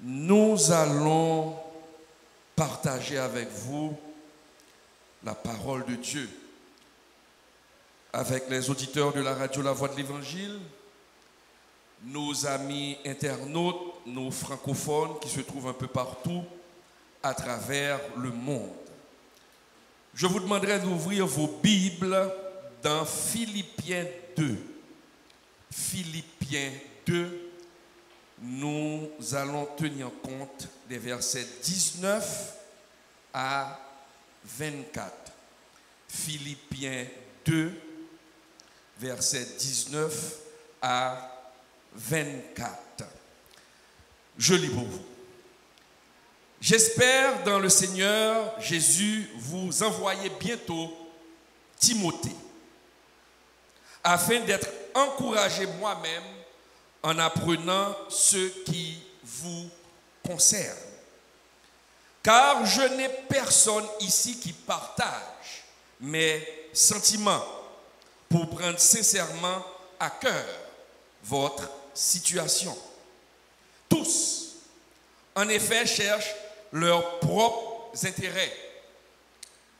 Nous allons partager avec vous la parole de Dieu avec les auditeurs de la radio La Voix de l'Évangile, nos amis internautes, nos francophones qui se trouvent un peu partout à travers le monde. Je vous demanderai d'ouvrir vos Bibles dans Philippiens 2. Philippiens 2, nous allons tenir compte des versets 19 à 24. Philippiens 2, versets 19 à 24. Je lis pour vous. J'espère dans le Seigneur Jésus vous envoyer bientôt Timothée, afin d'être encouragé moi-même en apprenant ce qui vous concerne. Car je n'ai personne ici qui partage mes sentiments pour prendre sincèrement à cœur votre situation. Tous, en effet, cherchent leurs propres intérêts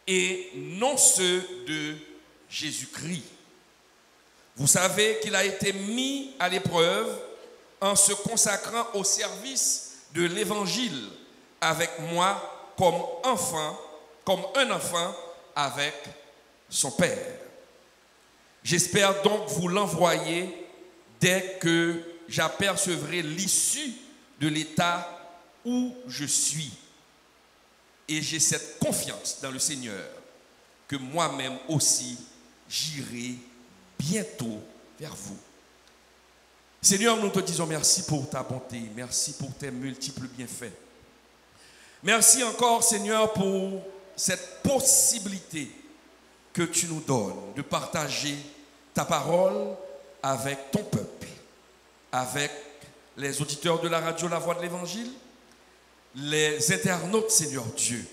et non ceux de Jésus-Christ. Vous savez qu'il a été mis à l'épreuve en se consacrant au service de l'Évangile avec moi comme un enfant avec son Père. J'espère donc vous l'envoyer dès que j'apercevrai l'issue de l'état où je suis. Et j'ai cette confiance dans le Seigneur que moi-même aussi j'irai bientôt vers vous. Seigneur, nous te disons merci pour ta bonté, merci pour tes multiples bienfaits. Merci encore, Seigneur, pour cette possibilité que tu nous donnes de partager ta parole avec ton peuple, avec les auditeurs de la radio La Voix de l'Évangile, les internautes, Seigneur Dieu.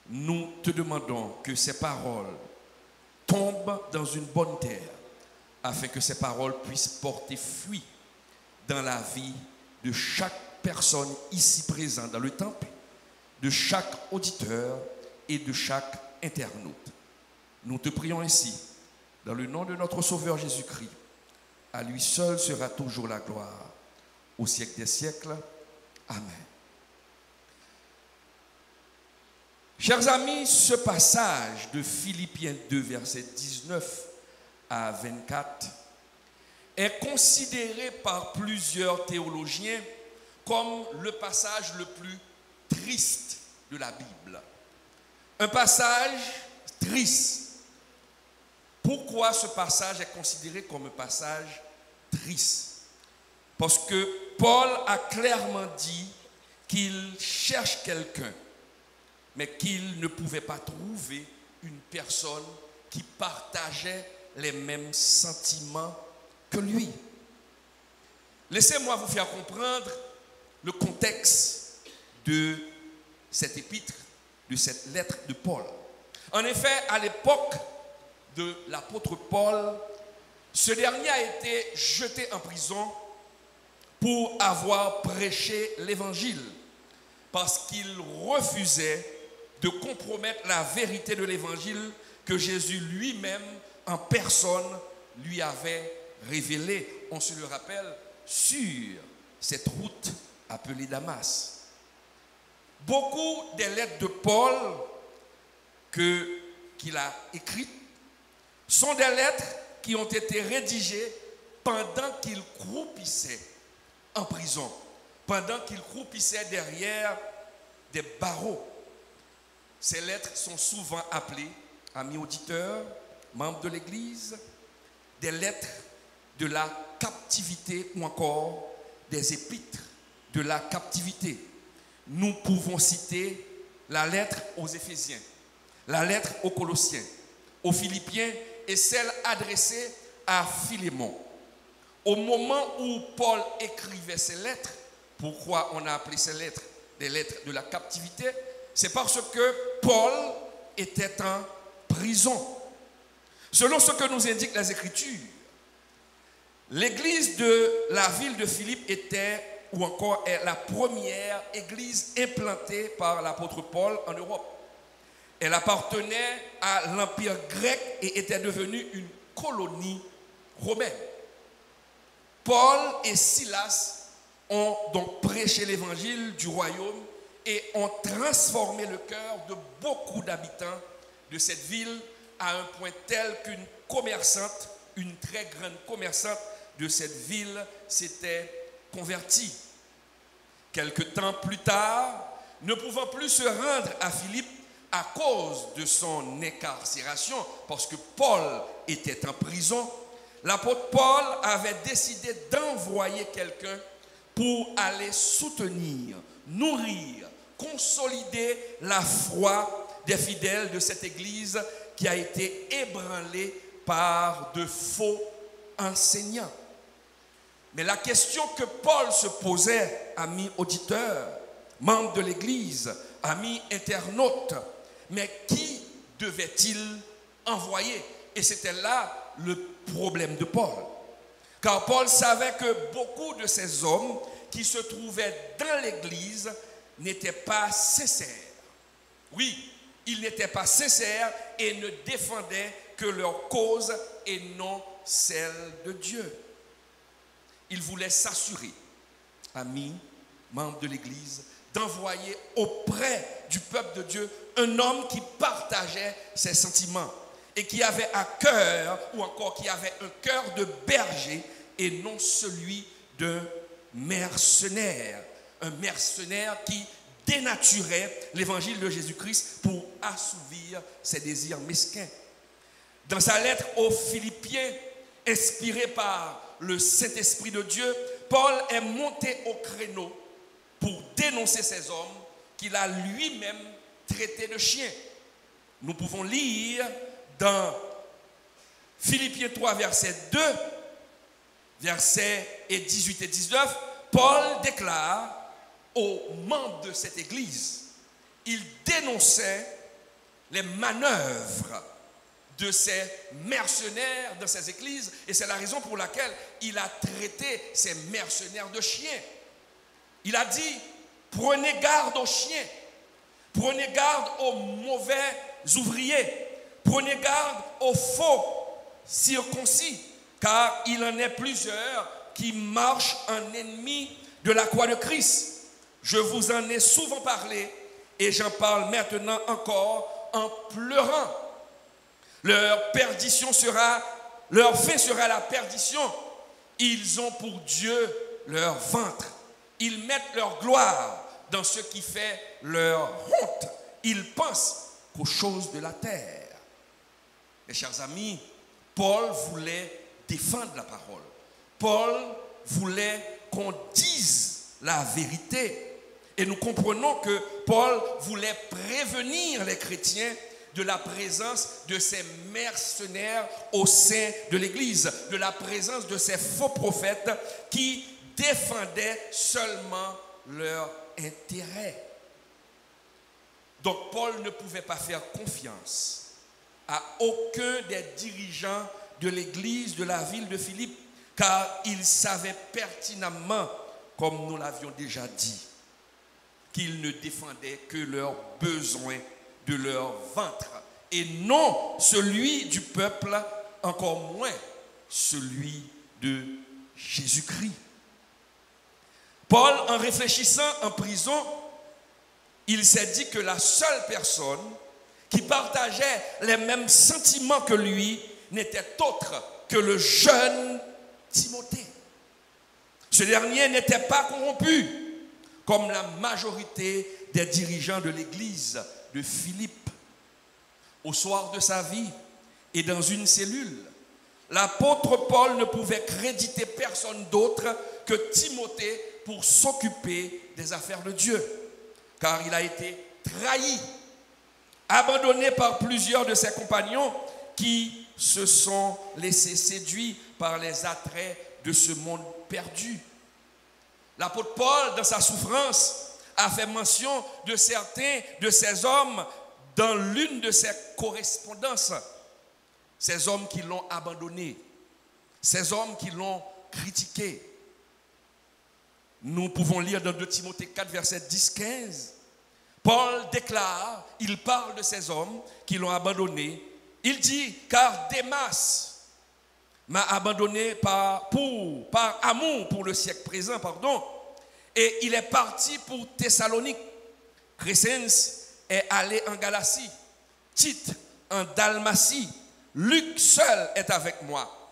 Nous te demandons que ces paroles tombent dans une bonne terre, afin que ces paroles puissent porter fruit dans la vie de chaque personne ici présente dans le temple, de chaque auditeur et de chaque internaute. Nous te prions ainsi, dans le nom de notre Sauveur Jésus-Christ. À lui seul sera toujours la gloire, au siècle des siècles. Amen. Chers amis, ce passage de Philippiens 2, versets 19 à 24, est considéré par plusieurs théologiens comme le passage le plus triste de la Bible. Un passage triste. Pourquoi ce passage est considéré comme un passage triste? Parce que Paul a clairement dit qu'il cherche quelqu'un, mais qu'il ne pouvait pas trouver une personne qui partageait les mêmes sentiments que lui. Laissez-moi vous faire comprendre le contexte de cette épître, de cette lettre de Paul. En effet, à l'époque de l'apôtre Paul, ce dernier a été jeté en prison pour avoir prêché l'évangile, parce qu'il refusait de compromettre la vérité de l'évangile que Jésus lui-même en personne lui avait révélée. On se le rappelle, sur cette route appelée Damas. Beaucoup des lettres de Paul qu'il a écrites sont des lettres qui ont été rédigées pendant qu'il croupissait en prison, pendant qu'il croupissait derrière des barreaux. Ces lettres sont souvent appelées, amis auditeurs, membres de l'Église, des lettres de la captivité ou encore des épîtres de la captivité. Nous pouvons citer la lettre aux Éphésiens, la lettre aux Colossiens, aux Philippiens et celle adressée à Philémon. Au moment où Paul écrivait ces lettres, pourquoi on a appelé ces lettres des lettres de la captivité? C'est parce que Paul était en prison. Selon ce que nous indiquent les Écritures, l'église de la ville de Philippe était ou encore est la première église implantée par l'apôtre Paul en Europe. Elle appartenait à l'Empire grec et était devenue une colonie romaine. Paul et Silas ont donc prêché l'évangile du royaume et ont transformé le cœur de beaucoup d'habitants de cette ville à un point tel qu'une commerçante, une très grande commerçante de cette ville s'était convertie. Quelque temps plus tard, ne pouvant plus se rendre à Philippe à cause de son incarcération, parce que Paul était en prison, l'apôtre Paul avait décidé d'envoyer quelqu'un pour aller soutenir, nourrir, consolider la foi des fidèles de cette église qui a été ébranlée par de faux enseignants. Mais la question que Paul se posait, amis auditeurs, membres de l'église, amis internautes, mais qui devait-il envoyer? Et c'était là le problème de Paul. Car Paul savait que beaucoup de ces hommes qui se trouvaient dans l'église n'étaient pas sincères. Oui, ils n'étaient pas sincères et ne défendaient que leur cause et non celle de Dieu. Il voulait s'assurer, amis, membres de l'église, d'envoyer auprès du peuple de Dieu un homme qui partageait ses sentiments et qui avait à cœur, ou encore qui avait un cœur de berger et non celui d'un mercenaire. Un mercenaire qui dénaturait l'évangile de Jésus-Christ pour assouvir ses désirs mesquins. Dans sa lettre aux Philippiens, inspirée par le Saint-Esprit de Dieu, Paul est monté au créneau pour dénoncer ces hommes qu'il a lui-même traités de chiens. Nous pouvons lire dans Philippiens 3, verset 2, versets 18 et 19, Paul déclare aux membres de cette église, il dénonçait les manœuvres de ces mercenaires dans ces églises, et c'est la raison pour laquelle il a traité ces mercenaires de chiens. Il a dit, prenez garde aux chiens, prenez garde aux mauvais ouvriers, prenez garde aux faux circoncis, car il en est plusieurs qui marchent en ennemis de la croix de Christ. Je vous en ai souvent parlé et j'en parle maintenant encore en pleurant. Leur perdition sera, leur fin sera la perdition. Ils ont pour Dieu leur ventre. Ils mettent leur gloire dans ce qui fait leur honte. Ils pensent qu'aux choses de la terre. Mes chers amis, Paul voulait défendre la parole. Paul voulait qu'on dise la vérité. Et nous comprenons que Paul voulait prévenir les chrétiens de la présence de ces mercenaires au sein de l'Église, de la présence de ces faux prophètes qui défendaient seulement leur intérêt. Donc Paul ne pouvait pas faire confiance à aucun des dirigeants de l'Église de la ville de Philippe, car il savait pertinemment, comme nous l'avions déjà dit, qu'ils ne défendaient que leurs besoins de leur ventre, et non celui du peuple, encore moins celui de Jésus-Christ. Paul, en réfléchissant en prison, il s'est dit que la seule personne qui partageait les mêmes sentiments que lui n'était autre que le jeune Timothée. Ce dernier n'était pas corrompu, comme la majorité des dirigeants de l'église de Philippe. Au soir de sa vie et dans une cellule, l'apôtre Paul ne pouvait créditer personne d'autre que Timothée pour s'occuper des affaires de Dieu, car il a été trahi, abandonné par plusieurs de ses compagnons qui se sont laissés séduire par les attraits de ce monde perdu. L'apôtre Paul, dans sa souffrance, a fait mention de certains de ces hommes dans l'une de ses correspondances. Ces hommes qui l'ont abandonné, ces hommes qui l'ont critiqué. Nous pouvons lire dans 2 Timothée 4, verset 10-15. Paul déclare, il parle de ces hommes qui l'ont abandonné. Il dit, car Démas m'a abandonné par amour pour le siècle présent, et il est parti pour Thessalonique. Crescens est allé en Galatie, Tite en Dalmatie, Luc seul est avec moi.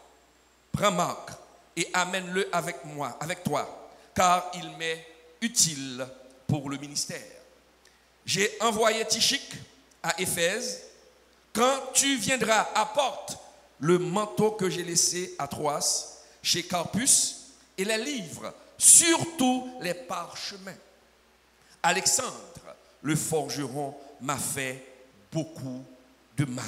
Prends Marc et amène-le avec moi, avec toi, car il m'est utile pour le ministère. J'ai envoyé Tychique à Éphèse. Quand tu viendras, apporte le manteau que j'ai laissé à Troas, chez Carpus, et les livres, surtout les parchemins. Alexandre, le forgeron, m'a fait beaucoup de mal.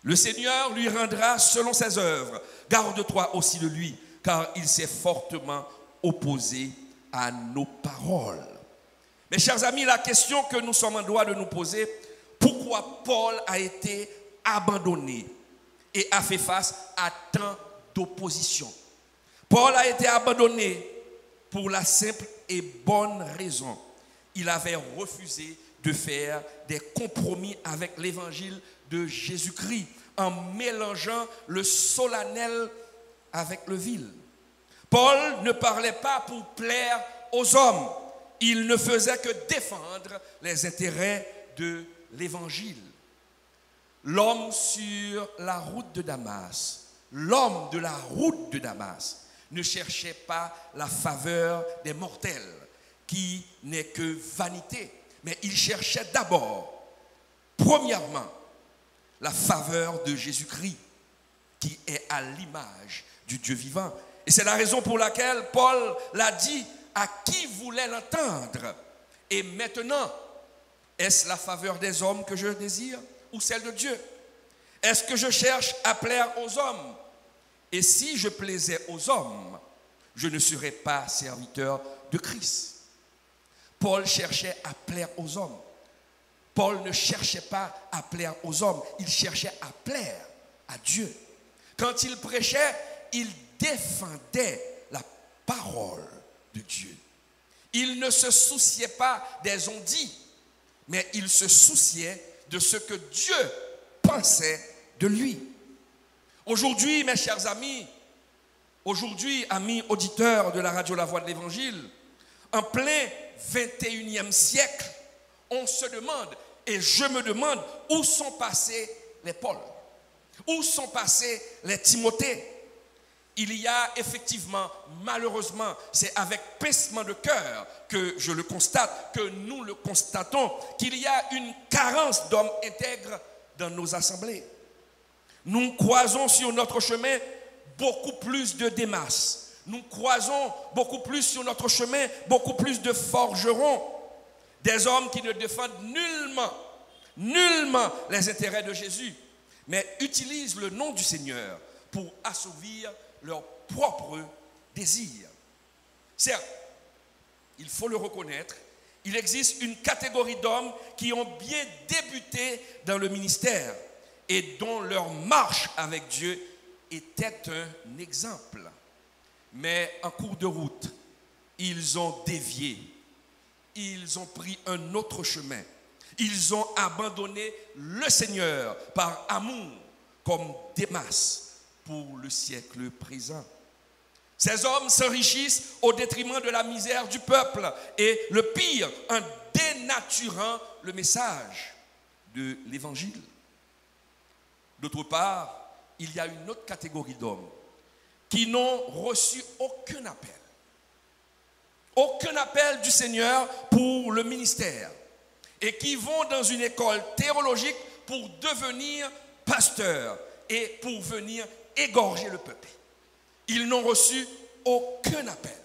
Le Seigneur lui rendra selon ses œuvres. Garde-toi aussi de lui, car il s'est fortement opposé à nos paroles. Mes chers amis, la question que nous sommes en droit de nous poser, pourquoi Paul a été abandonné et a fait face à tant d'opposition? Paul a été abandonné pour la simple et bonne raison. Il avait refusé de faire des compromis avec l'évangile de Jésus-Christ en mélangeant le solennel avec le vil. Paul ne parlait pas pour plaire aux hommes. Il ne faisait que défendre les intérêts de l'évangile. L'homme sur la route de Damas, l'homme de la route de Damas, ne cherchait pas la faveur des mortels, qui n'est que vanité, mais il cherchait d'abord, premièrement, la faveur de Jésus-Christ, qui est à l'image du Dieu vivant. Et c'est la raison pour laquelle Paul l'a dit à qui voulait l'entendre. Et maintenant, est-ce la faveur des hommes que je désire ou celle de Dieu? Est-ce que je cherche à plaire aux hommes? Et si je plaisais aux hommes, je ne serais pas serviteur de Christ. Paul cherchait à plaire aux hommes. Paul ne cherchait pas à plaire aux hommes, il cherchait à plaire à Dieu. Quand il prêchait, il défendait la parole de Dieu. Il ne se souciait pas des on-dit, mais il se souciait de ce que Dieu pensait de lui. Aujourd'hui, mes chers amis, aujourd'hui, amis auditeurs de la radio La Voix de l'Évangile, en plein 21e siècle, on se demande, et je me demande, où sont passés les Paul? Où sont passés les Timothée? Il y a effectivement, malheureusement, c'est avec pincement de cœur que je le constate, que nous le constatons, qu'il y a une carence d'hommes intègres dans nos assemblées. Nous croisons sur notre chemin beaucoup plus de Démas. Nous croisons beaucoup plus sur notre chemin, beaucoup plus de forgerons, des hommes qui ne défendent nullement les intérêts de Jésus, mais utilisent le nom du Seigneur pour assouvir leurs propres désirs. Certes, il faut le reconnaître, il existe une catégorie d'hommes qui ont bien débuté dans le ministère et dont leur marche avec Dieu était un exemple. Mais en cours de route, ils ont dévié, ils ont pris un autre chemin. Ils ont abandonné le Seigneur par amour, comme Démas pour le siècle présent. Ces hommes s'enrichissent au détriment de la misère du peuple et le pire, en dénaturant le message de l'Évangile. D'autre part, il y a une autre catégorie d'hommes qui n'ont reçu aucun appel du Seigneur pour le ministère et qui vont dans une école théologique pour devenir pasteurs et pour venir égorger le peuple. Ils n'ont reçu aucun appel,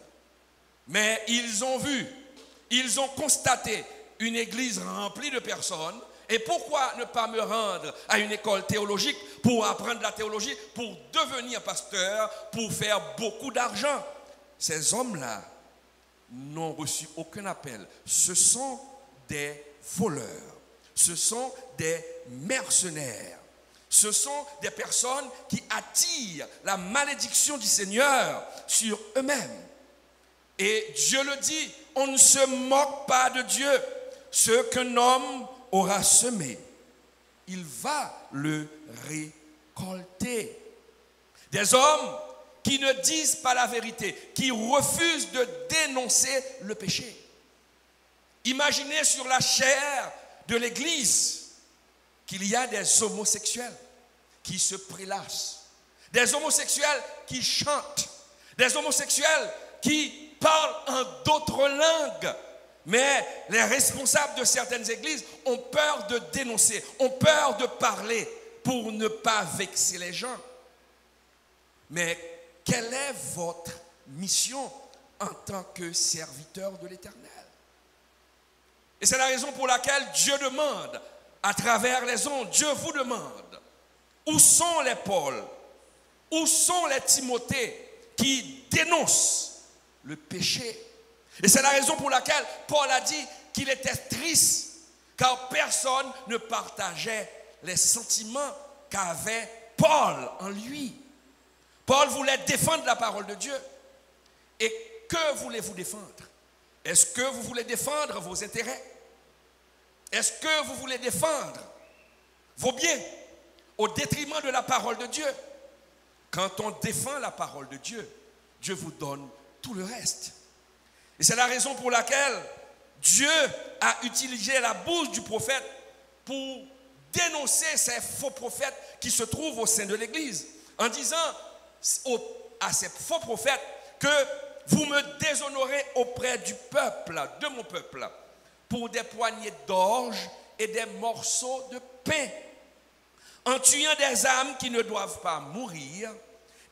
mais ils ont vu, ils ont constaté une église remplie de personnes. Et pourquoi ne pas me rendre à une école théologique pour apprendre la théologie, pour devenir pasteur, pour faire beaucoup d'argent? Ces hommes-là n'ont reçu aucun appel. Ce sont des voleurs, ce sont des mercenaires, ce sont des personnes qui attirent la malédiction du Seigneur sur eux-mêmes. Et Dieu le dit, on ne se moque pas de Dieu. Ce qu'un homme aura semé, il va le récolter. Des hommes qui ne disent pas la vérité, qui refusent de dénoncer le péché. Imaginez sur la chair de l'Église qu'il y a des homosexuels qui se prélassent, des homosexuels qui chantent, des homosexuels qui parlent en d'autres langues. Mais les responsables de certaines églises ont peur de dénoncer, ont peur de parler pour ne pas vexer les gens. Mais quelle est votre mission en tant que serviteur de l'Éternel? Et c'est la raison pour laquelle Dieu demande, à travers les ondes, Dieu vous demande, où sont les Paul, où sont les Timothée qui dénoncent le péché? Et c'est la raison pour laquelle Paul a dit qu'il était triste, car personne ne partageait les sentiments qu'avait Paul en lui. Paul voulait défendre la parole de Dieu. Et que voulez-vous défendre? Est-ce que vous voulez défendre vos intérêts? Est-ce que vous voulez défendre vos biens au détriment de la parole de Dieu? Quand on défend la parole de Dieu, Dieu vous donne tout le reste. Et c'est la raison pour laquelle Dieu a utilisé la bouche du prophète pour dénoncer ces faux prophètes qui se trouvent au sein de l'Église, en disant à ces faux prophètes que vous me déshonorez auprès du peuple, de mon peuple, pour des poignées d'orge et des morceaux de pain, en tuant des âmes qui ne doivent pas mourir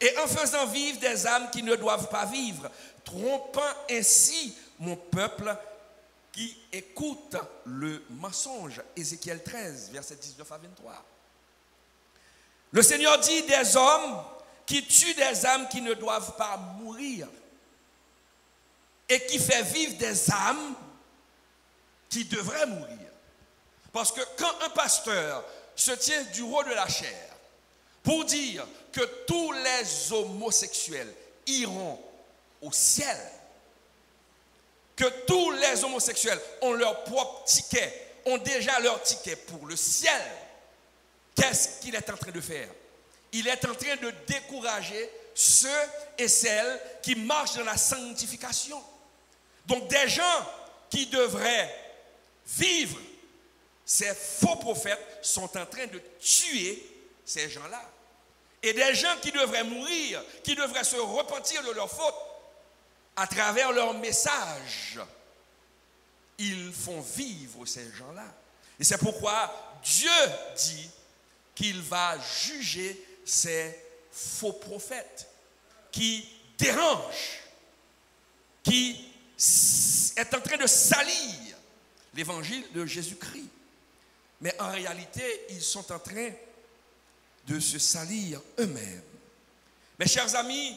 et en faisant vivre des âmes qui ne doivent pas vivre, trompant ainsi mon peuple qui écoute le mensonge. Ézéchiel 13, versets 19 à 23. Le Seigneur dit des hommes qui tuent des âmes qui ne doivent pas mourir et qui fait vivre des âmes qui devraient mourir. Parce que quand un pasteur se tient du haut de la chair pour dire que tous les homosexuels iront au ciel, que tous les homosexuels ont leur propre ticket, ont déjà leur ticket pour le ciel, qu'est-ce qu'il est en train de faire? Il est en train de décourager ceux et celles qui marchent dans la sanctification. Donc des gens qui devraient vivre, ces faux prophètes sont en train de tuer ces gens-là. Et des gens qui devraient mourir, qui devraient se repentir de leurs fautes, à travers leur message, ils font vivre ces gens-là. Et c'est pourquoi Dieu dit qu'il va juger ces faux prophètes qui dérangent, qui est en train de salir l'évangile de Jésus-Christ. Mais en réalité, ils sont en train de se salir eux-mêmes. Mes chers amis,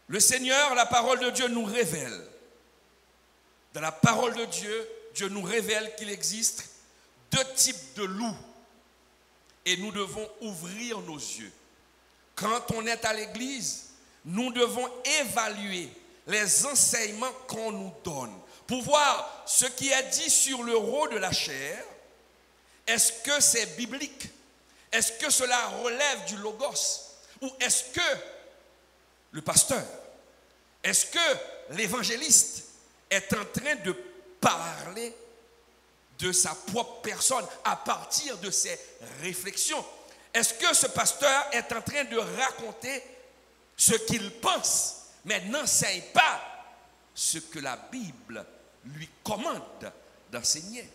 le Seigneur, la parole de Dieu nous révèle. Dans la parole de Dieu, Dieu nous révèle qu'il existe deux types de loups. Et nous devons ouvrir nos yeux. Quand on est à l'église, nous devons évaluer les enseignements qu'on nous donne pour voir ce qui est dit sur le rôle de la chair. Est-ce que c'est biblique? Est-ce que cela relève du logos? Ou est-ce que le pasteur, est-ce que l'évangéliste est en train de parler de sa propre personne à partir de ses réflexions? Est-ce que ce pasteur est en train de raconter ce qu'il pense, mais n'enseigne pas ce que la Bible lui commande d'enseigner?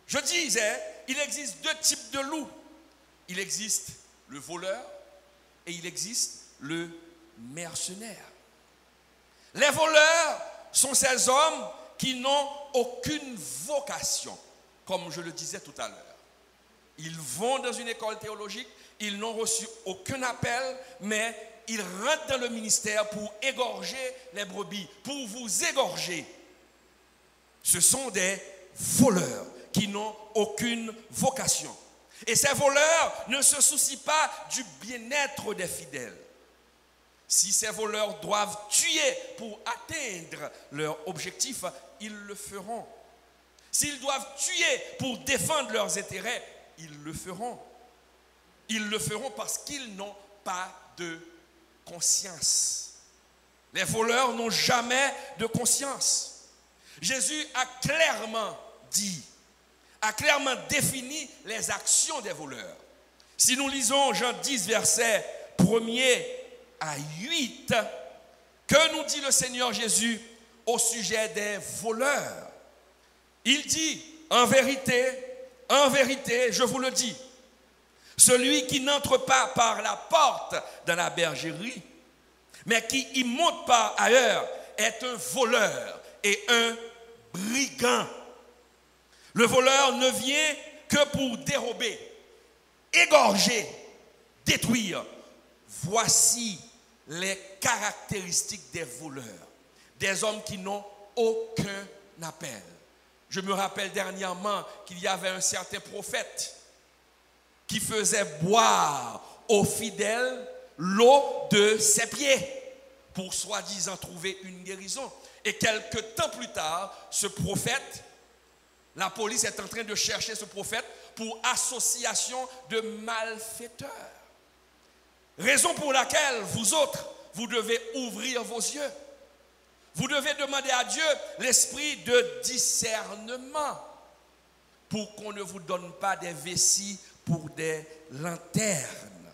Je disais, il existe deux types de loups. Il existe le voleur et il existe le mercenaire. Les voleurs sont ces hommes qui n'ont aucune vocation, comme je le disais tout à l'heure. Ils vont dans une école théologique, ils n'ont reçu aucun appel, mais ils rentrent dans le ministère pour égorger les brebis, pour vous égorger. Ce sont des voleurs qui n'ont aucune vocation. Et ces voleurs ne se soucient pas du bien-être des fidèles. Si ces voleurs doivent tuer pour atteindre leur objectif, ils le feront. S'ils doivent tuer pour défendre leurs intérêts, ils le feront. Ils le feront parce qu'ils n'ont pas de conscience. Les voleurs n'ont jamais de conscience. Jésus a clairement dit, a clairement défini les actions des voleurs. Si nous lisons Jean 10, versets 1er à 8, que nous dit le Seigneur Jésus au sujet des voleurs? Il dit, en vérité, je vous le dis, celui qui n'entre pas par la porte dans la bergerie, mais qui y monte par ailleurs, est un voleur et un brigand. Le voleur ne vient que pour dérober, égorger, détruire. Voici les caractéristiques des voleurs, des hommes qui n'ont aucun appel. Je me rappelle dernièrement qu'il y avait un certain prophète qui faisait boire aux fidèles l'eau de ses pieds pour soi-disant trouver une guérison. Et quelque temps plus tard, ce prophète, la police est en train de chercher ce prophète pour association de malfaiteurs. Raison pour laquelle vous autres, vous devez ouvrir vos yeux. Vous devez demander à Dieu l'esprit de discernement pour qu'on ne vous donne pas des vessies pour des lanternes.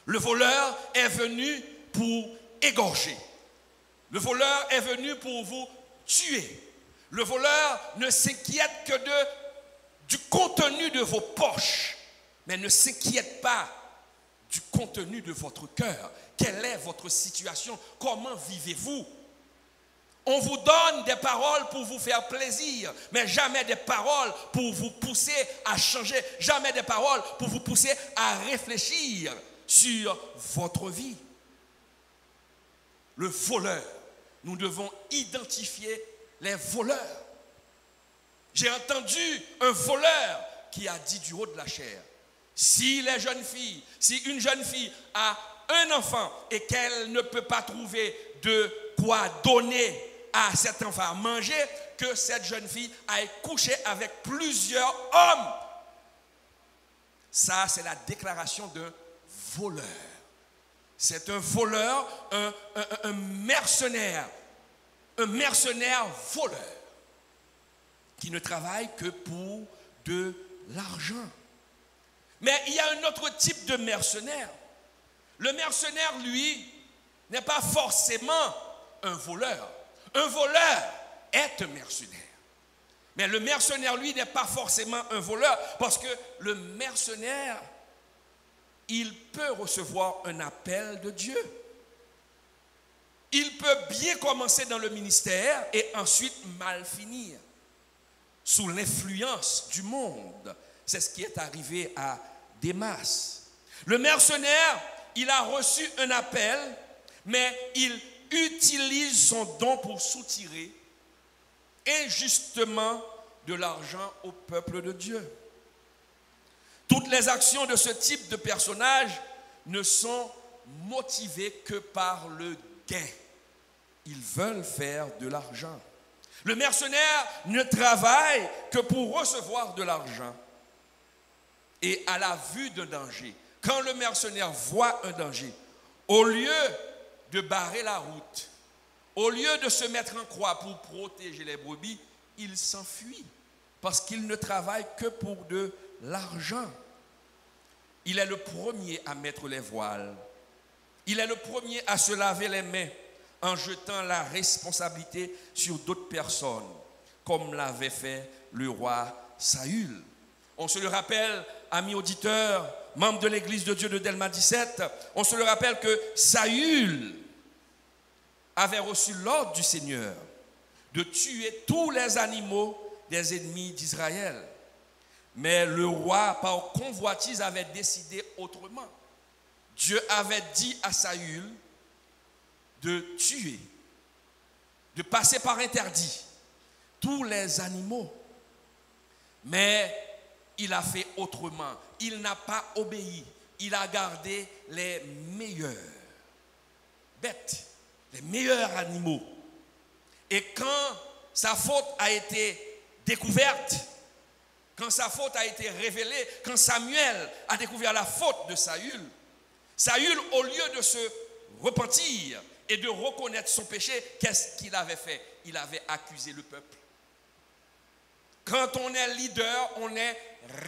Le voleur est venu pour égorger. Le voleur est venu pour vous tuer. Le voleur ne s'inquiète que du contenu de vos poches, mais ne s'inquiète pas du contenu de votre cœur. Quelle est votre situation? Comment vivez-vous? On vous donne des paroles pour vous faire plaisir, mais jamais des paroles pour vous pousser à changer, jamais des paroles pour vous pousser à réfléchir sur votre vie. Le voleur, nous devons identifier les voleurs. J'ai entendu un voleur qui a dit du haut de la chair, si une jeune fille a un enfant et qu'elle ne peut pas trouver de quoi donner à cet enfant à manger, que cette jeune fille aille coucher avec plusieurs hommes. Ça, c'est la déclaration d'un voleur. C'est un voleur, un mercenaire voleur qui ne travaille que pour de l'argent. Mais il y a un autre type de mercenaire. Le mercenaire, lui, n'est pas forcément un voleur. Un voleur est un mercenaire. Mais le mercenaire, lui, n'est pas forcément un voleur parce que le mercenaire, il peut recevoir un appel de Dieu. Il peut bien commencer dans le ministère et ensuite mal finir sous l'influence du monde. C'est ce qui est arrivé à Démas. Le mercenaire, il a reçu un appel, mais il utilise son don pour soutirer injustement de l'argent au peuple de Dieu. Toutes les actions de ce type de personnage ne sont motivées que par le gain. Ils veulent faire de l'argent. Le mercenaire ne travaille que pour recevoir de l'argent. Et à la vue d'un danger, quand le mercenaire voit un danger, au lieu de barrer la route, au lieu de se mettre en croix pour protéger les brebis, il s'enfuit parce qu'il ne travaille que pour de l'argent. Il est le premier à mettre les voiles. Il est le premier à se laver les mains en jetant la responsabilité sur d'autres personnes, comme l'avait fait le roi Saül. On se le rappelle, amis auditeurs, membres de l'église de Dieu de Delma 17, on se le rappelle que Saül avait reçu l'ordre du Seigneur de tuer tous les animaux des ennemis d'Israël. Mais le roi, par convoitise, avait décidé autrement. Dieu avait dit à Saül de tuer, de passer par interdit tous les animaux. Mais il a fait autrement. Il n'a pas obéi. Il a gardé les meilleurs. bêtes, les meilleurs animaux. Et quand sa faute a été découverte, quand sa faute a été révélée, quand Samuel a découvert la faute de Saül, Saül, au lieu de se repentir et de reconnaître son péché, qu'est-ce qu'il avait fait? Il avait accusé le peuple. Quand on est leader, on est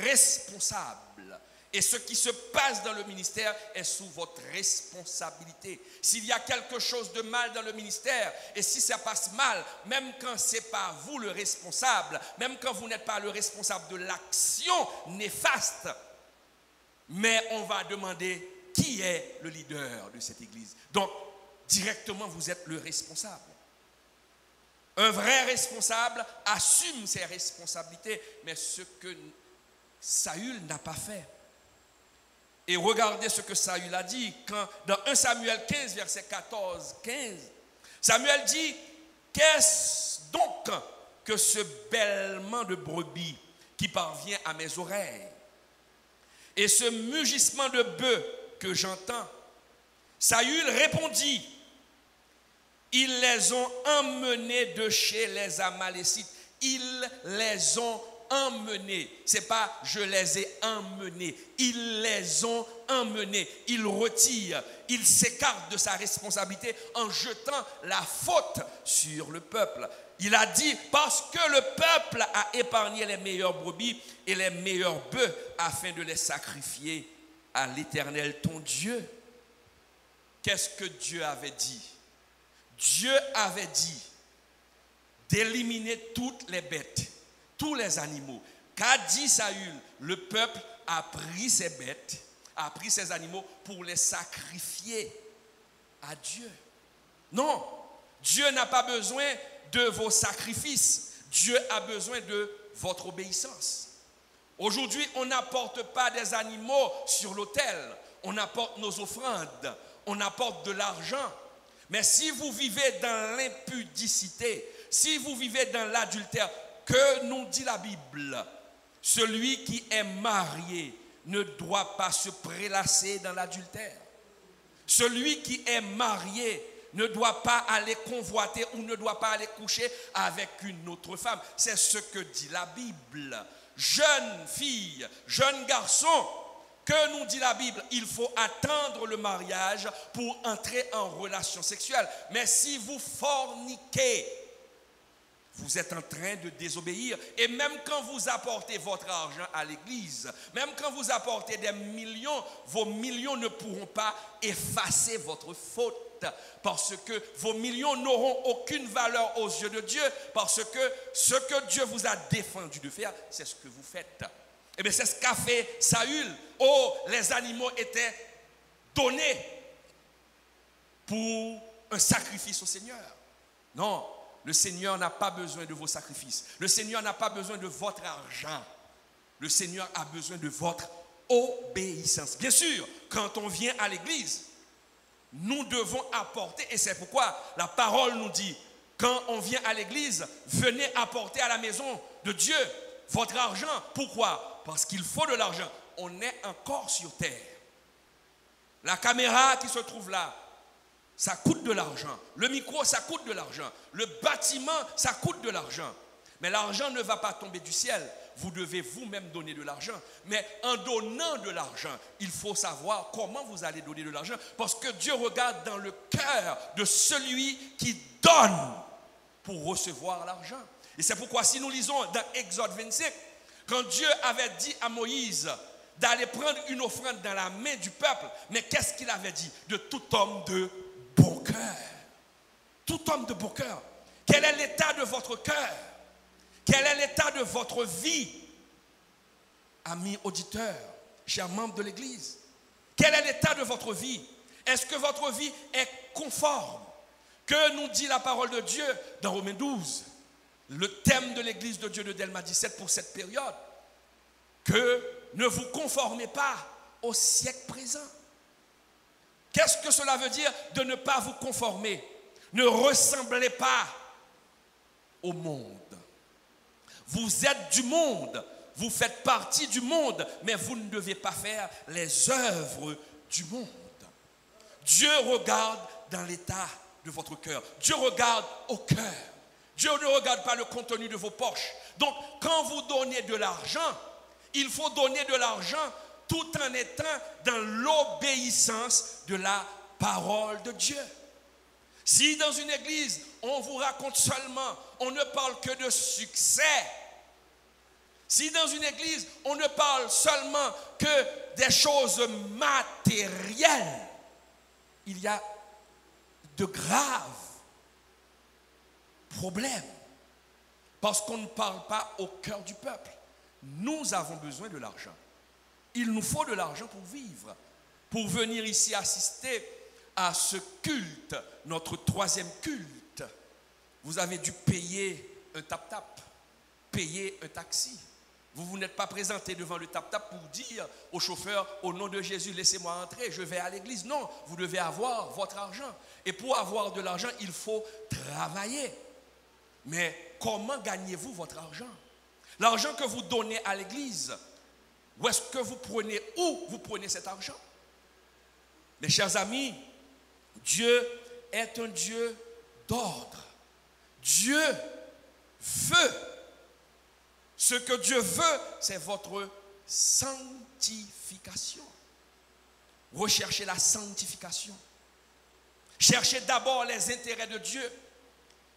responsable. Et ce qui se passe dans le ministère est sous votre responsabilité. S'il y a quelque chose de mal dans le ministère, et si ça passe mal, même quand ce n'est pas vous le responsable, même quand vous n'êtes pas le responsable de l'action néfaste, mais on va demander qui est le leader de cette église. Donc, directement, vous êtes le responsable. Un vrai responsable assume ses responsabilités, mais ce que Saül n'a pas fait. Et regardez ce que Saül a dit quand, dans 1 Samuel 15, verset 14-15. Samuel dit, qu'est-ce donc que ce bêlement de brebis qui parvient à mes oreilles? Et ce mugissement de bœuf que j'entends? Saül répondit, ils les ont emmenés de chez les Amalécites. Ils les ont emmenés. Ce n'est pas je les ai emmenés. Ils les ont emmenés. Il retire, il s'écarte de sa responsabilité en jetant la faute sur le peuple. Il a dit, parce que le peuple a épargné les meilleures brebis et les meilleurs bœufs afin de les sacrifier à l'Éternel ton Dieu. Qu'est-ce que Dieu avait dit? Dieu avait dit d'éliminer toutes les bêtes, tous les animaux. Qu'a dit Saül? Le peuple a pris ces bêtes, a pris ces animaux pour les sacrifier à Dieu. Non, Dieu n'a pas besoin de vos sacrifices. Dieu a besoin de votre obéissance. Aujourd'hui, on n'apporte pas des animaux sur l'autel. On apporte nos offrandes. On apporte de l'argent. Mais si vous vivez dans l'impudicité, si vous vivez dans l'adultère, que nous dit la Bible? Celui qui est marié ne doit pas se prélasser dans l'adultère. Celui qui est marié ne doit pas aller convoiter ou ne doit pas aller coucher avec une autre femme. C'est ce que dit la Bible. Jeune fille, jeune garçon, que nous dit la Bible? Il faut attendre le mariage pour entrer en relation sexuelle. Mais si vous forniquez, vous êtes en train de désobéir. Et même quand vous apportez votre argent à l'église, même quand vous apportez des millions, vos millions ne pourront pas effacer votre faute. Parce que vos millions n'auront aucune valeur aux yeux de Dieu. Parce que ce que Dieu vous a défendu de faire, c'est ce que vous faites. Et bien c'est ce qu'a fait Saül. Oh, les animaux étaient donnés pour un sacrifice au Seigneur. Non, le Seigneur n'a pas besoin de vos sacrifices. Le Seigneur n'a pas besoin de votre argent. Le Seigneur a besoin de votre obéissance. Bien sûr, quand on vient à l'église, nous devons apporter, et c'est pourquoi la parole nous dit, quand on vient à l'église, venez apporter à la maison de Dieu votre argent. Pourquoi? Parce qu'il faut de l'argent. On est encore sur terre. La caméra qui se trouve là, ça coûte de l'argent. Le micro, ça coûte de l'argent. Le bâtiment, ça coûte de l'argent. Mais l'argent ne va pas tomber du ciel. Vous devez vous-même donner de l'argent. Mais en donnant de l'argent, il faut savoir comment vous allez donner de l'argent. Parce que Dieu regarde dans le cœur de celui qui donne pour recevoir l'argent. Et c'est pourquoi si nous lisons dans Exode 25, quand Dieu avait dit à Moïse d'aller prendre une offrande dans la main du peuple, mais qu'est-ce qu'il avait dit? De tout homme de bon cœur. Tout homme de bon cœur. Quel est l'état de votre cœur? Quel est l'état de votre vie? Amis auditeurs, chers membres de l'église, quel est l'état de votre vie? Est-ce que votre vie est conforme? Que nous dit la parole de Dieu dans Romains 12? Le thème de l'église de Dieu de Delma 17 pour cette période, que ne vous conformez pas au siècle présent. Qu'est-ce que cela veut dire de ne pas vous conformer? Ne ressemblez pas au monde. Vous êtes du monde, vous faites partie du monde, mais vous ne devez pas faire les œuvres du monde. Dieu regarde dans l'état de votre cœur. Dieu regarde au cœur. Dieu ne regarde pas le contenu de vos poches. Donc, quand vous donnez de l'argent, il faut donner de l'argent tout en étant dans l'obéissance de la parole de Dieu. Si dans une église, on vous raconte seulement, on ne parle que de succès. Si dans une église, on ne parle seulement que des choses matérielles, il y a de graves problèmes. Parce qu'on ne parle pas au cœur du peuple. Nous avons besoin de l'argent. Il nous faut de l'argent pour vivre, pour venir ici assister à ce culte, notre troisième culte. Vous avez dû payer un tap-tap, payer un taxi. Vous n'êtes pas présenté devant le tap-tap pour dire au chauffeur, au nom de Jésus, laissez-moi entrer, je vais à l'église. Non, vous devez avoir votre argent. Et pour avoir de l'argent, il faut travailler. Mais comment gagnez-vous votre argent? L'argent que vous donnez à l'église, où est-ce que vous prenez cet argent? Mes chers amis, Dieu est un Dieu d'ordre. Dieu veut. Ce que Dieu veut, c'est votre sanctification. Recherchez la sanctification. Cherchez d'abord les intérêts de Dieu.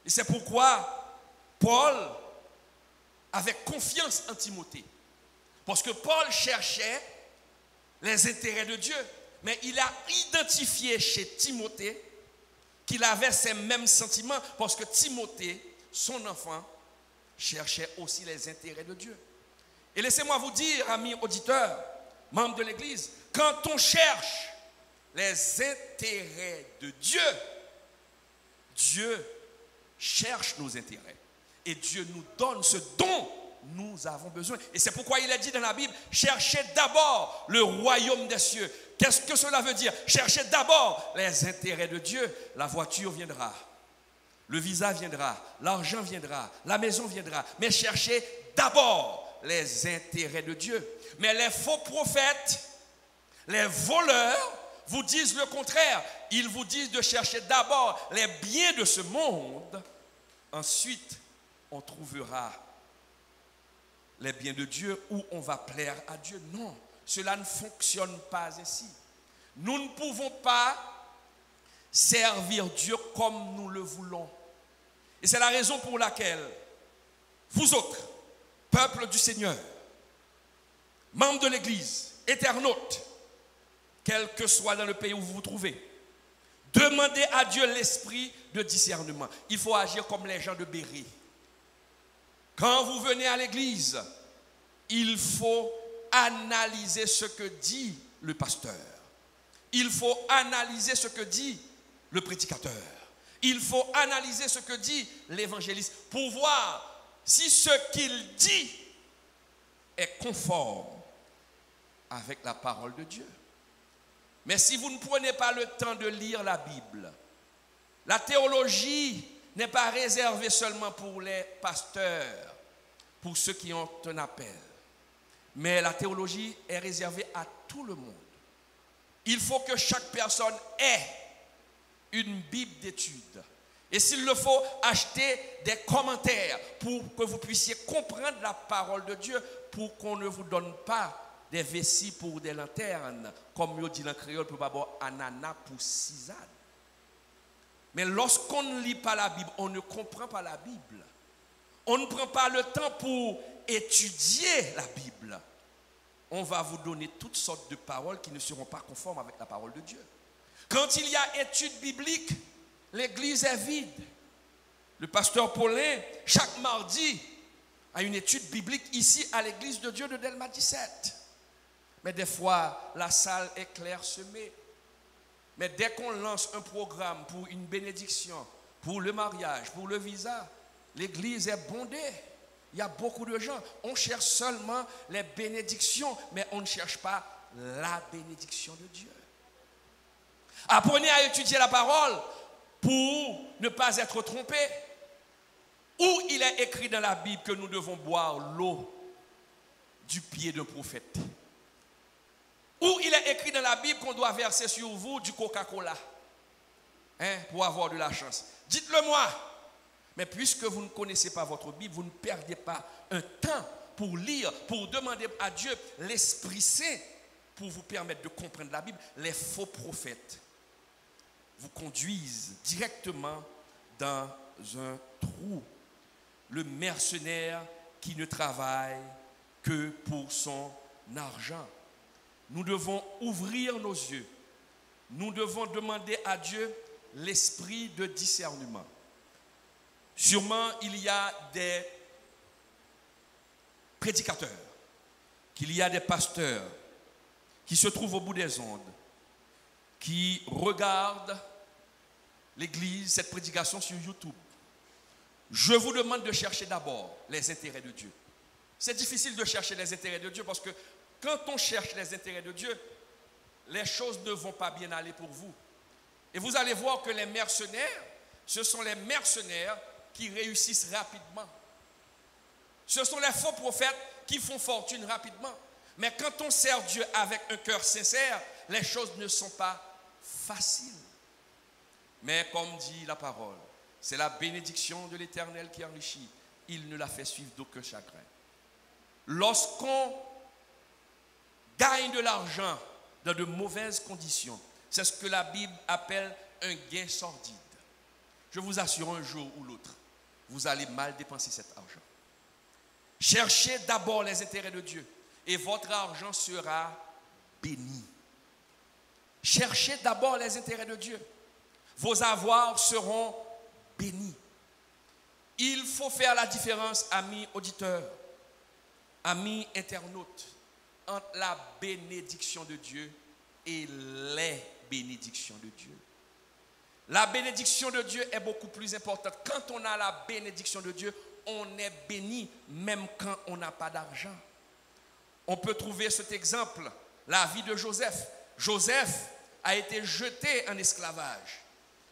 Et c'est pourquoi Paul avait confiance en Timothée. Parce que Paul cherchait les intérêts de Dieu. Mais il a identifié chez Timothée qu'il avait ces mêmes sentiments. Parce que Timothée, son enfant, cherchait aussi les intérêts de Dieu. Et laissez-moi vous dire, amis auditeurs, membres de l'Église, quand on cherche les intérêts de Dieu, Dieu cherche nos intérêts. Et Dieu nous donne ce dont nous avons besoin. Et c'est pourquoi il est dit dans la Bible, cherchez d'abord le royaume des cieux. Qu'est-ce que cela veut dire? Cherchez d'abord les intérêts de Dieu. La voiture viendra. Le visa viendra, l'argent viendra, la maison viendra. Mais cherchez d'abord les intérêts de Dieu. Mais les faux prophètes, les voleurs, vous disent le contraire. Ils vous disent de chercher d'abord les biens de ce monde. Ensuite, on trouvera les biens de Dieu où on va plaire à Dieu. Non, cela ne fonctionne pas ainsi. Nous ne pouvons pas servir Dieu comme nous le voulons. Et c'est la raison pour laquelle vous autres, peuple du Seigneur, membres de l'Église, internautes, quel que soit dans le pays où vous vous trouvez, demandez à Dieu l'esprit de discernement. Il faut agir comme les gens de Béret. Quand vous venez à l'église, il faut analyser ce que dit le pasteur. Il faut analyser ce que dit le prédicateur. Il faut analyser ce que dit l'évangéliste pour voir si ce qu'il dit est conforme avec la parole de Dieu. Mais si vous ne prenez pas le temps de lire la Bible, la théologie n'est pas réservée seulement pour les pasteurs, pour ceux qui ont un appel. Mais la théologie est réservée à tout le monde. Il faut que chaque personne ait une Bible d'étude. Et s'il le faut, acheter des commentaires pour que vous puissiez comprendre la parole de Dieu, pour qu'on ne vous donne pas des vessies pour des lanternes, comme on dit en créole, pour d'abord ananas pour cisane. Mais lorsqu'on ne lit pas la Bible, on ne comprend pas la Bible. On ne prend pas le temps pour étudier la Bible. On va vous donner toutes sortes de paroles qui ne seront pas conformes avec la parole de Dieu. Quand il y a étude biblique, l'église est vide. Le pasteur Paulin, chaque mardi, a une étude biblique ici à l'église de Dieu de Delma 17. Mais des fois, la salle est clairsemée. Mais dès qu'on lance un programme pour une bénédiction, pour le mariage, pour le visa, l'église est bondée. Il y a beaucoup de gens. On cherche seulement les bénédictions, mais on ne cherche pas la bénédiction de Dieu. Apprenez à étudier la parole pour ne pas être trompé. Où il est écrit dans la Bible que nous devons boire l'eau du pied d'un prophète? Où il est écrit dans la Bible qu'on doit verser sur vous du Coca-Cola? hein, pour avoir de la chance. Dites-le moi. Mais puisque vous ne connaissez pas votre Bible, vous ne perdez pas un temps pour lire, pour demander à Dieu l'Esprit Saint pour vous permettre de comprendre la Bible. Les faux prophètes vous conduisent directement dans un trou. Le mercenaire qui ne travaille que pour son argent. Nous devons ouvrir nos yeux. Nous devons demander à Dieu l'esprit de discernement. Sûrement, il y a des prédicateurs, qu'il y a des pasteurs qui se trouvent au bout des ondes, qui regardent l'église, cette prédication sur YouTube. Je vous demande de chercher d'abord les intérêts de Dieu. C'est difficile de chercher les intérêts de Dieu parce que quand on cherche les intérêts de Dieu, les choses ne vont pas bien aller pour vous. Et vous allez voir que les mercenaires, ce sont les mercenaires qui réussissent rapidement. Ce sont les faux prophètes qui font fortune rapidement. Mais quand on sert Dieu avec un cœur sincère, les choses ne sont pas faciles. Mais comme dit la parole, c'est la bénédiction de l'Éternel qui enrichit. Il ne la fait suivre d'aucun chagrin. Lorsqu'on gagne de l'argent dans de mauvaises conditions, c'est ce que la Bible appelle un gain sordide. Je vous assure, un jour ou l'autre, vous allez mal dépenser cet argent. Cherchez d'abord les intérêts de Dieu et votre argent sera béni. Cherchez d'abord les intérêts de Dieu. Vos avoirs seront bénis. Il faut faire la différence, amis auditeurs, amis internautes, entre la bénédiction de Dieu et les bénédictions de Dieu. La bénédiction de Dieu est beaucoup plus importante. Quand on a la bénédiction de Dieu, on est béni même quand on n'a pas d'argent. On peut trouver cet exemple, la vie de Joseph. Joseph a été jeté en esclavage.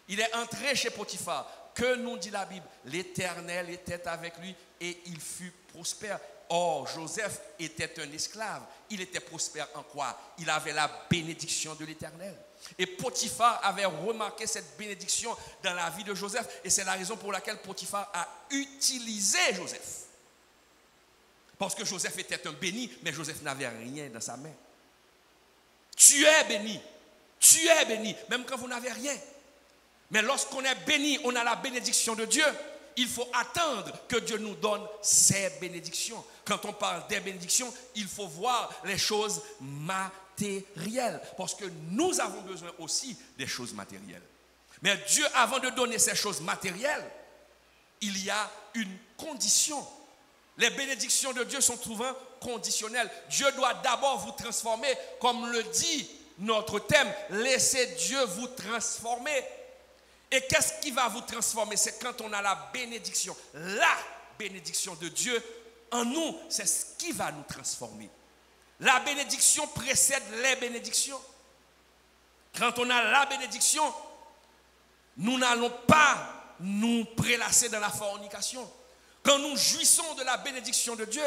Il est entré chez Potiphar. Que nous dit la Bible? L'Éternel était avec lui et il fut prospère. Or, Joseph était un esclave. Il était prospère en quoi? Il avait la bénédiction de l'Éternel. Et Potiphar avait remarqué cette bénédiction dans la vie de Joseph. Et c'est la raison pour laquelle Potiphar a utilisé Joseph. Parce que Joseph était un béni, mais Joseph n'avait rien dans sa main. Tu es béni. Tu es béni, même quand vous n'avez rien. Mais lorsqu'on est béni, on a la bénédiction de Dieu. Il faut attendre que Dieu nous donne ses bénédictions. Quand on parle des bénédictions, il faut voir les choses matérielles. Parce que nous avons besoin aussi des choses matérielles. Mais Dieu, avant de donner ces choses matérielles, il y a une condition. Les bénédictions de Dieu sont souvent conditionnelles. Dieu doit d'abord vous transformer, comme le dit notre thème. Laissez Dieu vous transformer. Et qu'est-ce qui va vous transformer? C'est quand on a la bénédiction de Dieu en nous. C'est ce qui va nous transformer. La bénédiction précède les bénédictions. Quand on a la bénédiction, nous n'allons pas nous prélasser dans la fornication. Quand nous jouissons de la bénédiction de Dieu,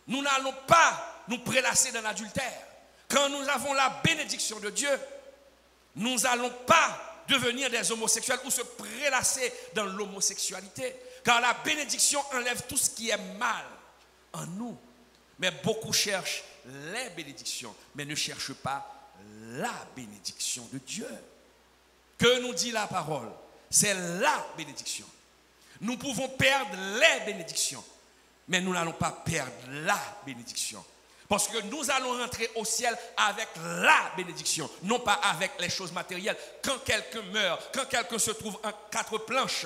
nous n'allons pas nous prélasser dans l'adultère. Quand nous avons la bénédiction de Dieu, nous n'allons pas devenir des homosexuels ou se prélasser dans l'homosexualité. Car la bénédiction enlève tout ce qui est mal en nous. Mais beaucoup cherchent les bénédictions, mais ne cherchent pas la bénédiction de Dieu. Que nous dit la parole? C'est la bénédiction. Nous pouvons perdre les bénédictions, mais nous n'allons pas perdre la bénédiction. Parce que nous allons rentrer au ciel avec la bénédiction, non pas avec les choses matérielles. Quand quelqu'un meurt, quand quelqu'un se trouve en 4 planches,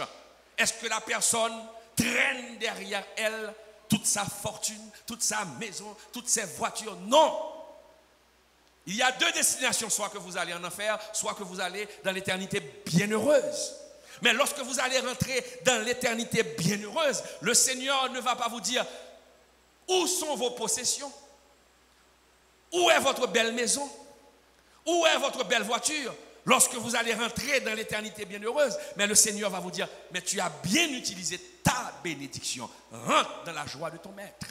est-ce que la personne traîne derrière elle toute sa fortune, toute sa maison, toutes ses voitures? Non. Il y a 2 destinations, soit que vous allez en enfer, soit que vous allez dans l'éternité bienheureuse. Mais lorsque vous allez rentrer dans l'éternité bienheureuse, le Seigneur ne va pas vous dire où sont vos possessions. Où est votre belle maison? Où est votre belle voiture? Lorsque vous allez rentrer dans l'éternité bienheureuse, mais le Seigneur va vous dire, mais tu as bien utilisé ta bénédiction. Rentre dans la joie de ton maître.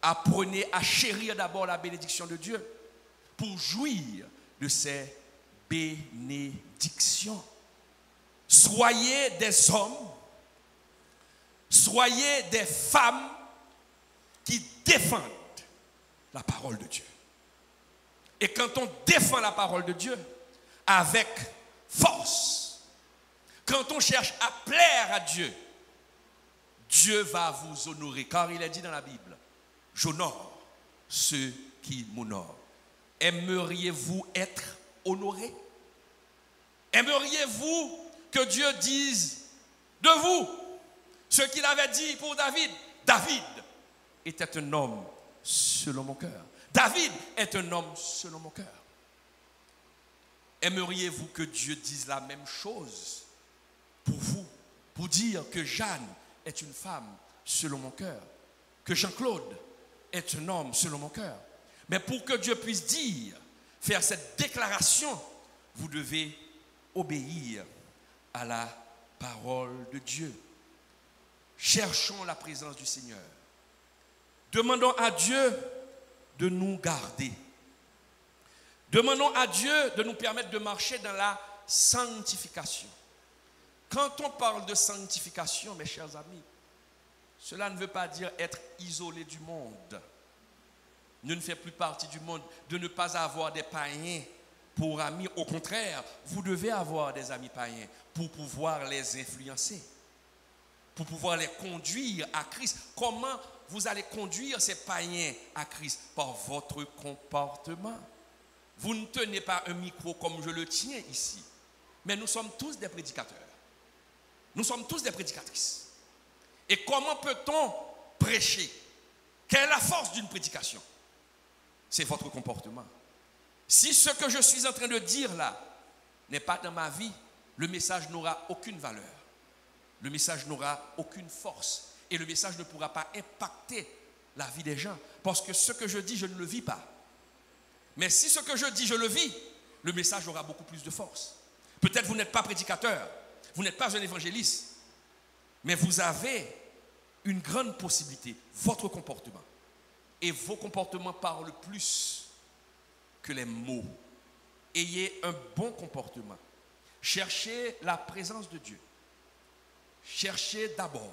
Apprenez à chérir d'abord la bénédiction de Dieu pour jouir de ses bénédiction. Soyez des hommes, soyez des femmes qui défendent la parole de Dieu. Et quand on défend la parole de Dieu avec force, quand on cherche à plaire à Dieu, Dieu va vous honorer. Car il est dit dans la Bible, j'honore ceux qui m'honorent. Aimeriez-vous être honoré? Aimeriez-vous que Dieu dise de vous ce qu'il avait dit pour David? David était un homme selon mon cœur. David est un homme selon mon cœur. Aimeriez-vous que Dieu dise la même chose pour vous, pour dire que Jeanne est une femme selon mon cœur, que Jean-Claude est un homme selon mon cœur? Mais pour que Dieu puisse dire, faire cette déclaration, vous devez obéir à la parole de Dieu. Cherchons la présence du Seigneur. Demandons à Dieu de nous garder. Demandons à Dieu de nous permettre de marcher dans la sanctification. Quand on parle de sanctification, mes chers amis, cela ne veut pas dire être isolé du monde, ne faire plus partie du monde, de ne pas avoir des païens pour amis. Au contraire, vous devez avoir des amis païens pour pouvoir les influencer, pour pouvoir les conduire à Christ. Comment vous allez conduire ces païens à Christ? Par votre comportement. Vous ne tenez pas un micro comme je le tiens ici, mais nous sommes tous des prédicateurs. Nous sommes tous des prédicatrices. Et comment peut-on prêcher? Quelle est la force d'une prédication? C'est votre comportement. Si ce que je suis en train de dire là n'est pas dans ma vie, le message n'aura aucune valeur. Le message n'aura aucune force. Et le message ne pourra pas impacter la vie des gens. Parce que ce que je dis, je ne le vis pas. Mais si ce que je dis, je le vis, le message aura beaucoup plus de force. Peut-être vous n'êtes pas prédicateur, vous n'êtes pas un évangéliste, mais vous avez une grande possibilité, votre comportement. Et vos comportements parlent plus que les mots. Ayez un bon comportement. Cherchez la présence de Dieu. Cherchez d'abord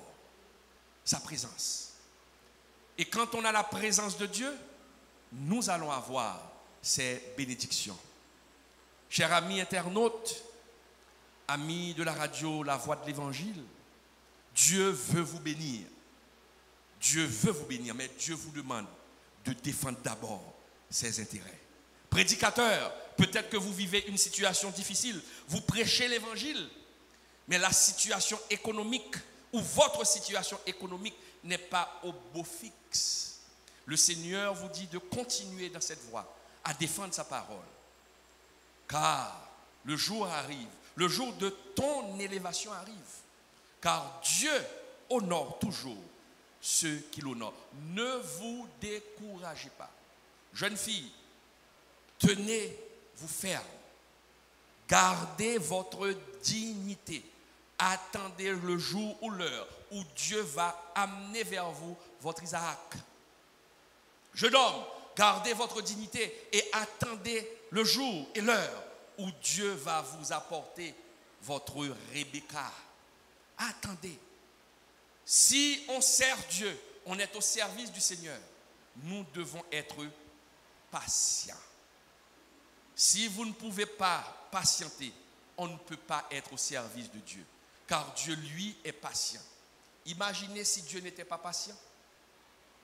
sa présence. Et quand on a la présence de Dieu, nous allons avoir ces bénédictions. Chers amis internautes, amis de la radio La Voix de l'Évangile, Dieu veut vous bénir. Dieu veut vous bénir, mais Dieu vous demande de défendre d'abord ses intérêts. Prédicateur, peut-être que vous vivez une situation difficile, vous prêchez l'Évangile, mais la situation économique ou votre situation économique n'est pas au beau fixe. Le Seigneur vous dit de continuer dans cette voie, à défendre sa parole. Car le jour arrive, le jour de ton élévation arrive. Car Dieu honore toujours ceux qui l'honorent. Ne vous découragez pas. Jeune fille, tenez-vous ferme. Gardez votre dignité. Attendez le jour ou l'heure où Dieu va amener vers vous votre Isaac. Jeune homme, gardez votre dignité et attendez le jour et l'heure où Dieu va vous apporter votre Rebecca. Attendez. Si on sert Dieu, on est au service du Seigneur, nous devons être patients. Si vous ne pouvez pas patienter, on ne peut pas être au service de Dieu. Car Dieu, lui, est patient. Imaginez si Dieu n'était pas patient.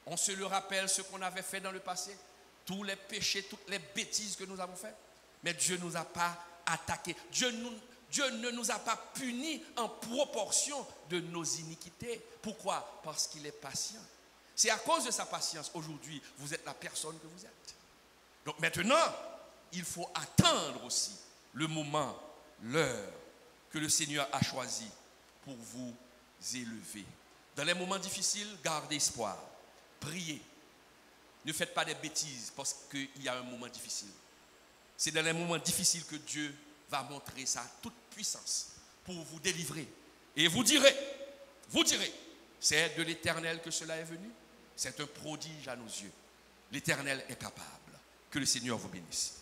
On se le rappelle ce qu'on avait fait dans le passé, tous les péchés, toutes les bêtises que nous avons faites. Mais Dieu ne nous a pas attaqués. Dieu ne nous a pas punis en proportion de nos iniquités. Pourquoi? Parce qu'il est patient. C'est à cause de sa patience, aujourd'hui, vous êtes la personne que vous êtes. Donc maintenant, il faut attendre aussi le moment, l'heure que le Seigneur a choisi pour vous élever. Dans les moments difficiles, gardez espoir. Priez. Ne faites pas des bêtises parce qu'il y a un moment difficile. C'est dans les moments difficiles que Dieu va montrer sa toute puissance pour vous délivrer. Et vous direz, c'est de l'Éternel que cela est venu. C'est un prodige à nos yeux. L'Éternel est capable. Que le Seigneur vous bénisse.